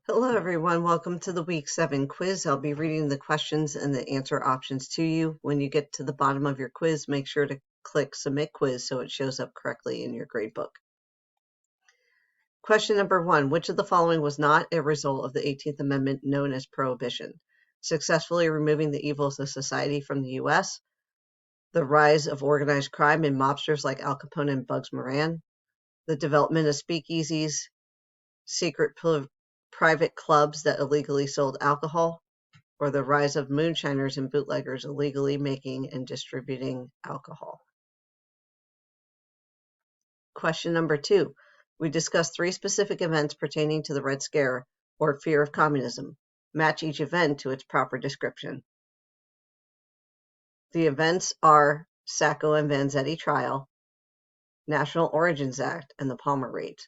Hello everyone, welcome to the week 7 quiz. I'll be reading the questions and the answer options to you. When you get to the bottom of your quiz, make sure to click submit quiz so it shows up correctly in your gradebook. Question number 1, which of the following was not a result of the 18th Amendment known as prohibition? Successfully removing the evils of society from the US, the rise of organized crime and mobsters like Al Capone and Bugs Moran, the development of speakeasies, secret private clubs that illegally sold alcohol, or the rise of moonshiners and bootleggers illegally making and distributing alcohol. Question number 2. We discussed 3 specific events pertaining to the Red Scare, or fear of communism. Match each event to its proper description. The events are Sacco and Vanzetti trial, National Origins Act, and the Palmer Raid.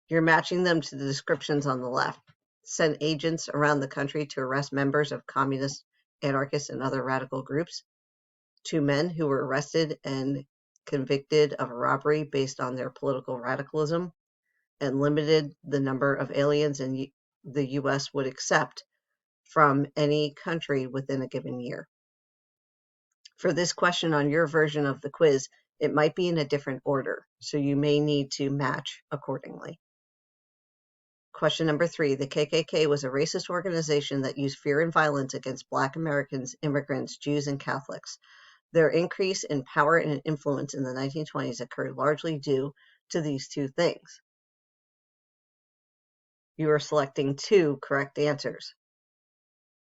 You're matching them to the descriptions on the left. Sent agents around the country to arrest members of communist, anarchist, and other radical groups. 2 men who were arrested and convicted of a robbery based on their political radicalism, and limited the number of aliens the U.S. would accept from any country within a given year. For this question on your version of the quiz, it might be in a different order, so you may need to match accordingly. Question number 3. The KKK was a racist organization that used fear and violence against Black Americans, immigrants, Jews, and Catholics. Their increase in power and influence in the 1920s occurred largely due to these 2 things. You are selecting 2 correct answers.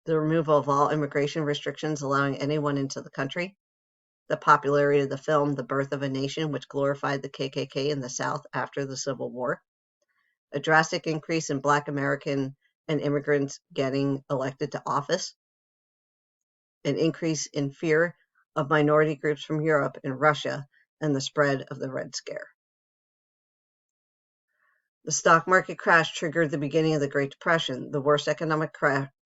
The removal of all immigration restrictions allowing anyone into the country. The popularity of the film The Birth of a Nation, which glorified the KKK in the South after the Civil War. A drastic increase in Black American and immigrants getting elected to office. An increase in fear of minority groups from Europe and Russia, and the spread of the Red Scare. The stock market crash triggered the beginning of the Great Depression, the worst economic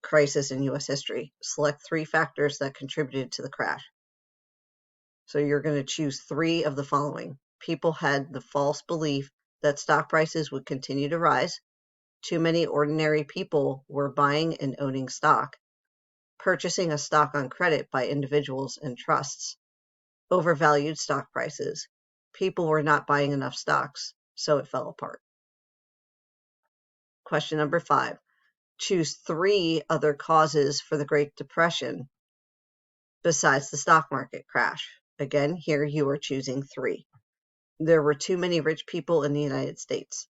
crisis in U.S. history. Select 3 factors that contributed to the crash. So you're going to choose 3 of the following. People had the false belief that stock prices would continue to rise. Too many ordinary people were buying and owning stock. Purchasing a stock on credit by individuals and trusts. Overvalued stock prices. People were not buying enough stocks, so it fell apart. Question number 5. Choose 3 other causes for the Great Depression besides the stock market crash. Again, here you are choosing 3. There were too many rich people in the United States.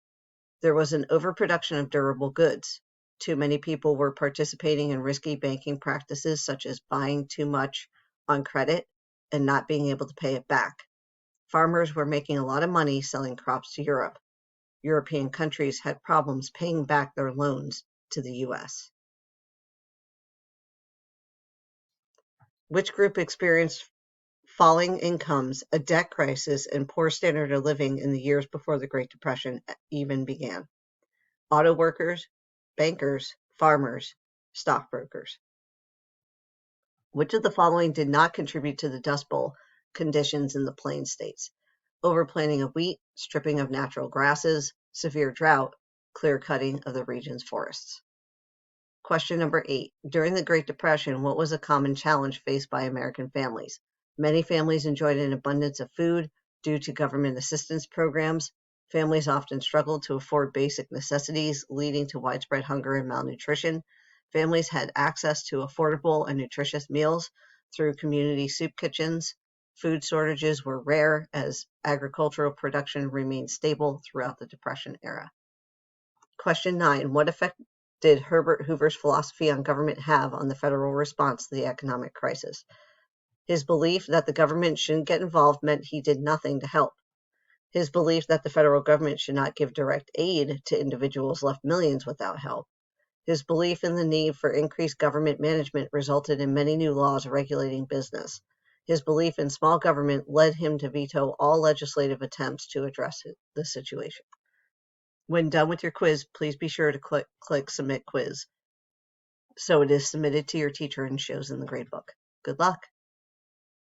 There was an overproduction of durable goods. Too many people were participating in risky banking practices such as buying too much on credit and not being able to pay it back. Farmers were making a lot of money selling crops to Europe. European countries had problems paying back their loans to the U.S. Which group experienced falling incomes, a debt crisis, and poor standard of living in the years before the Great Depression even began? Auto workers, bankers, farmers, stockbrokers. Which of the following did not contribute to the Dust Bowl conditions in the Plain States? Overplanting of wheat, stripping of natural grasses, severe drought, clear cutting of the region's forests. Question number 8. During the Great Depression, what was a common challenge faced by American families? Many families enjoyed an abundance of food due to government assistance programs. Families often struggled to afford basic necessities, leading to widespread hunger and malnutrition. Families had access to affordable and nutritious meals through community soup kitchens. Food shortages were rare as agricultural production remained stable throughout the Depression era. Question 9. What effect did Herbert Hoover's philosophy on government have on the federal response to the economic crisis? His belief that the government shouldn't get involved meant he did nothing to help. His belief that the federal government should not give direct aid to individuals left millions without help. His belief in the need for increased government management resulted in many new laws regulating business. His belief in small government led him to veto all legislative attempts to address the situation. When done with your quiz, please be sure to click Submit Quiz so it is submitted to your teacher and shows in the gradebook. Good luck!